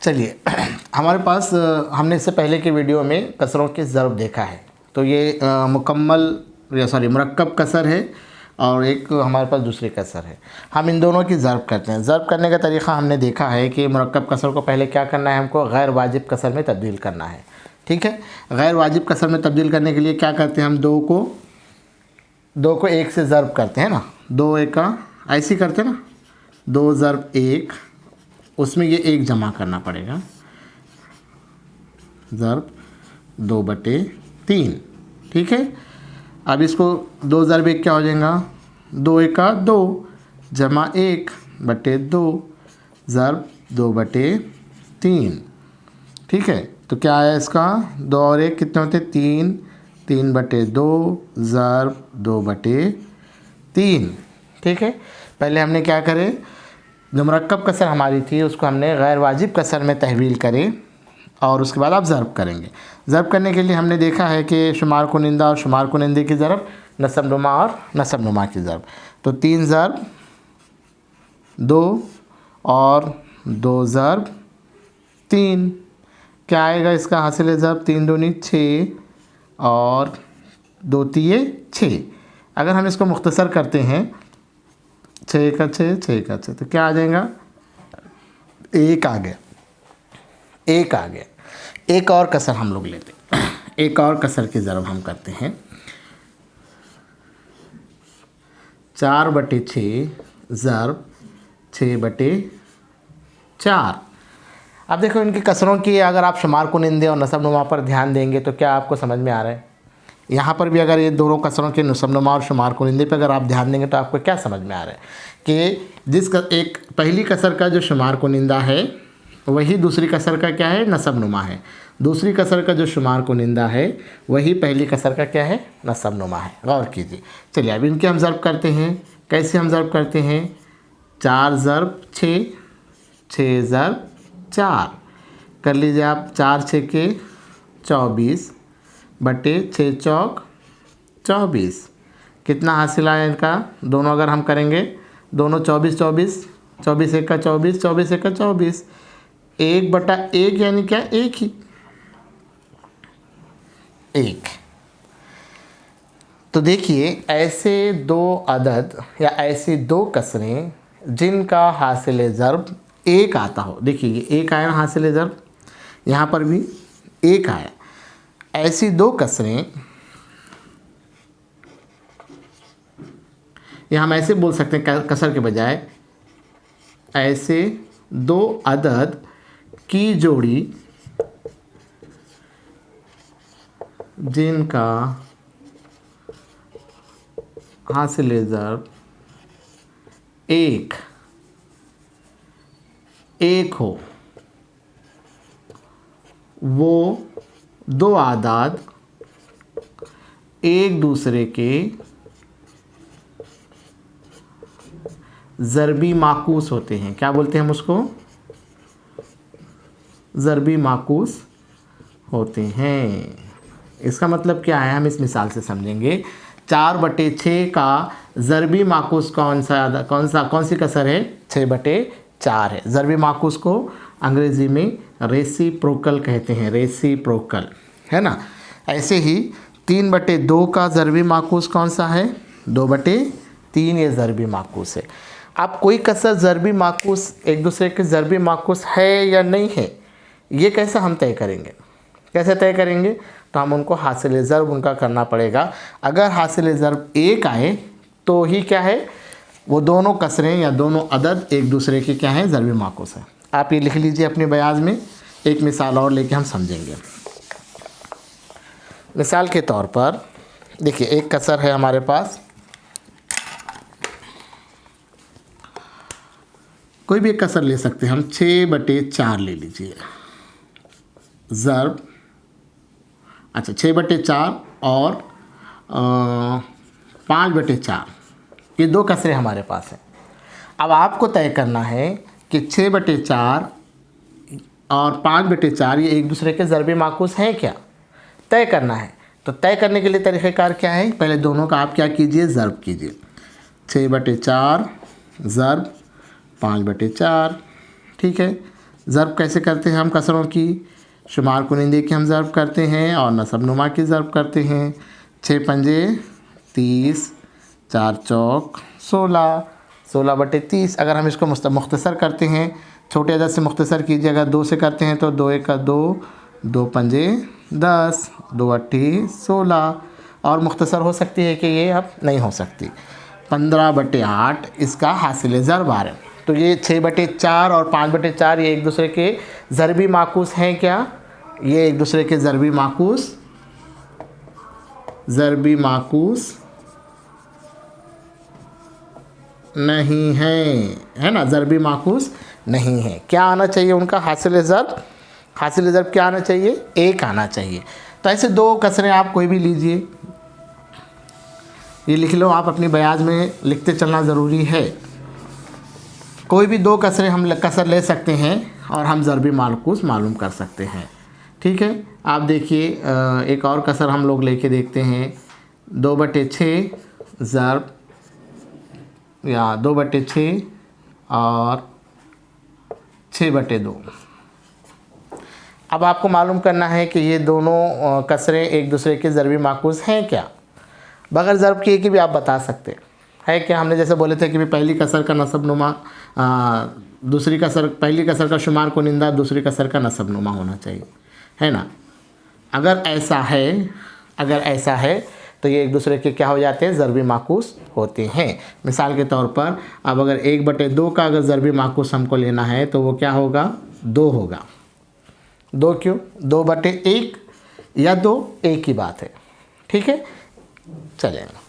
चलिए हमारे पास हमने इससे पहले के वीडियो में कसरों के ज़र्ब देखा है। तो ये मुरक्कब कसर है और एक हमारे पास दूसरी कसर है। हम इन दोनों की ज़र्ब करते हैं। ज़र्ब करने का तरीक़ा हमने देखा है कि मुरक्कब कसर को पहले क्या करना है, हमको गैर वाजिब कसर में तब्दील करना है। ठीक है, गैर वाजिब कसर में तब्दील करने के लिए क्या करते हैं, हम दो को एक से ज़र्ब करते हैं ना, 2 एक का ऐसे करते हैं ना, 2 ज़र्ब 1, उसमें ये 1 जमा करना पड़ेगा, ज़र्ब 2/3। ठीक है, अब इसको 2 ज़र्ब 1 क्या हो जाएगा, 2 एक का 2 जमा 1/2 ज़र्ब 2/3। ठीक है, तो क्या आया इसका, 2 और 1 कितने होते, 3, 3/2 ज़र्ब 2/3। ठीक है, पहले हमने क्या करे, जो मुरक्कब कसर हमारी थी उसको हमने गैर वाजिब कसर में तहवील करें और उसके बाद आप ज़र्ब करेंगे। ज़र्ब करने के लिए हमने देखा है कि शुमार कुनिंदा और शुमार कुनिंदे की ज़रब, नसब नुमा और नसब नुमा की ज़रब। तो 3 ज़र्ब 2 और 2 ज़र्ब 3, क्या आएगा इसका हासिल ज़र्ब, 3 दूनी 6 और 2 तिये 6। अगर हम इसको मुख्तसर करते हैं, 6 का 6, 6 का 6, तो क्या आ जाएगा, 1 आ गया, 1 आ गया। एक और कसर हम लोग लेते हैं, एक और कसर की ज़रब हम करते हैं, 4/6 ज़र्ब 6/4। अब देखो इनकी कसरों की अगर आप शुमार कुनिंदे और नसब नुमा पर ध्यान देंगे तो क्या आपको समझ में आ रहा है। यहाँ पर भी अगर ये दोनों कसरों के नसब नुमा और शुमार कुनिंदे पर अगर आप ध्यान देंगे तो आपको क्या समझ में आ रहा है कि एक पहली कसर का जो शुमार कुनिंदा है वही दूसरी कसर का क्या है, नसब नुमा है। दूसरी कसर का जो शुमार कुनिंदा है वही पहली कसर का क्या है, नसब नुमा है। गौर कीजिए। चलिए अब इनके हम ज़र्ब करते हैं। कैसे हम ज़र्ब करते हैं, 4 ज़र्ब 6, 6 ज़र्ब 4 कर लीजिए आप, 4 6 के 24/6 चौक 24। कितना हासिल आया इनका, दोनों अगर हम करेंगे, दोनों 24 24, 24 एक का 24, 24 एक का 24, 1/1 यानी क्या, 1 ही, 1। तो देखिए ऐसे 2 अदद या ऐसी 2 कसरें जिनका हासिल ज़र्ब 1 आता हो, देखिए ये 1 आया ना हासिल ज़र्ब, यहाँ पर भी 1 आया। ऐसी 2 कसरें, या हम ऐसे बोल सकते हैं कसर के बजाय, ऐसे 2 अदद की जोड़ी जिनका हासिल ज़र्ब 1 हो, वो 2 आदाद एक दूसरे के ज़रबी माकूस होते हैं। क्या बोलते हैं हम उसको, ज़रबी माकूस होते हैं। इसका मतलब क्या है, हम इस मिसाल से समझेंगे। 4/6 का ज़रबी माकूस कौन सी कसर है, 6/4 है। ज़रबी माकूस को अंग्रेज़ी में रेसिप्रोकल कहते हैं, रेसिप्रोकल, है ना। ऐसे ही 3/2 का ज़रबी माकूस कौन सा है, 2/3, ये ज़रबी माकूस है। अब कोई कसर ज़रबी माकूस एक दूसरे के ज़रबी माकूस है या नहीं है, ये कैसे हम तय करेंगे, कैसे तय करेंगे, तो हम उनको हासिल ज़र्ब उनका करना पड़ेगा। अगर हासिल ज़र्ब 1 आए तो ही क्या है, वो दोनों कसरें या दोनों अदद एक दूसरे के क्या है, ज़रबी माकूस है। आप ये लिख लीजिए अपने बयाज में। एक मिसाल और लेके हम समझेंगे। मिसाल के तौर पर देखिए, एक कसर है हमारे पास, कोई भी एक कसर ले सकते हैं हम, 6/4 ले लीजिए ज़र्ब, अच्छा 6/4 और 5/4, ये 2 कसरें हमारे पास हैं। अब आपको तय करना है कि 6/4 और 5/4 ये एक दूसरे के ज़रबी माकूस हैं क्या, तय करना है। तो तय करने के लिए तरीक़ेकार क्या है, पहले दोनों का आप क्या कीजिए, ज़र्ब कीजिए। 6/4 ज़र्ब 5/4, ठीक है, ज़र्ब कैसे करते हैं हम कसरों की? शुमार कुनिंदे की हम ज़र्ब करते हैं और नसब-नुमा की ज़र्ब करते हैं। 6 पंजे 30, 4 चौक 16, 16 बटे 30। अगर हम इसको मुख्तसर करते हैं, छोटे अदद से मुख्तसर कीजिए। अगर 2 से करते हैं तो 2 एका 2, 2 पंजे 10, 2 अट्ठी 16। और मुख्तसर हो सकती है कि ये अब नहीं हो सकती। 15 बटे 8 इसका हासिल ज़र्ब आ रहा है। तो ये 6 बटे 4 और 5 बटे 4 ये एक दूसरे के ज़रबी माकूस हैं क्या? ये एक दूसरे के ज़रबी माकूस नहीं है ना? ज़रबी माकूस नहीं है। क्या आना चाहिए उनका हासिल ज़र्ब? हासिल ज़र्ब क्या आना चाहिए? 1 आना चाहिए। तो ऐसे 2 कसरें आप कोई भी लीजिए, ये लिख लो आप अपनी बयाज में, लिखते चलना ज़रूरी है। कोई भी 2 कसरें हम कसर ले सकते हैं और हम ज़रबी माकूस मालूम कर सकते हैं। ठीक है, आप देखिए एक और कसर हम लोग लेके देखते हैं। 2 बटे 6 ज़र्ब या 2 बटे 6 और 6 बटे 2। अब आपको मालूम करना है कि ये दोनों कसरें एक दूसरे के ज़रबी माकूस हैं क्या? बगैर ज़र्ब किए कि भी आप बता सकते है क्या? हमने जैसे बोले थे कि भी पहली कसर का नसब-नुमा, पहली कसर का शुमार कुनिंदा, दूसरी कसर का नसब-नुमा होना चाहिए, है ना? अगर ऐसा है तो ये एक दूसरे के क्या हो जाते हैं? ज़रबी माकूस होते हैं। मिसाल के तौर पर अब अगर 1 बटे 2 का अगर ज़रबी माकूस हमको लेना है तो वो क्या होगा? 2 होगा। 2 क्यों? 2 बटे 1 या 2 एक ही बात है। ठीक है, चलेगा।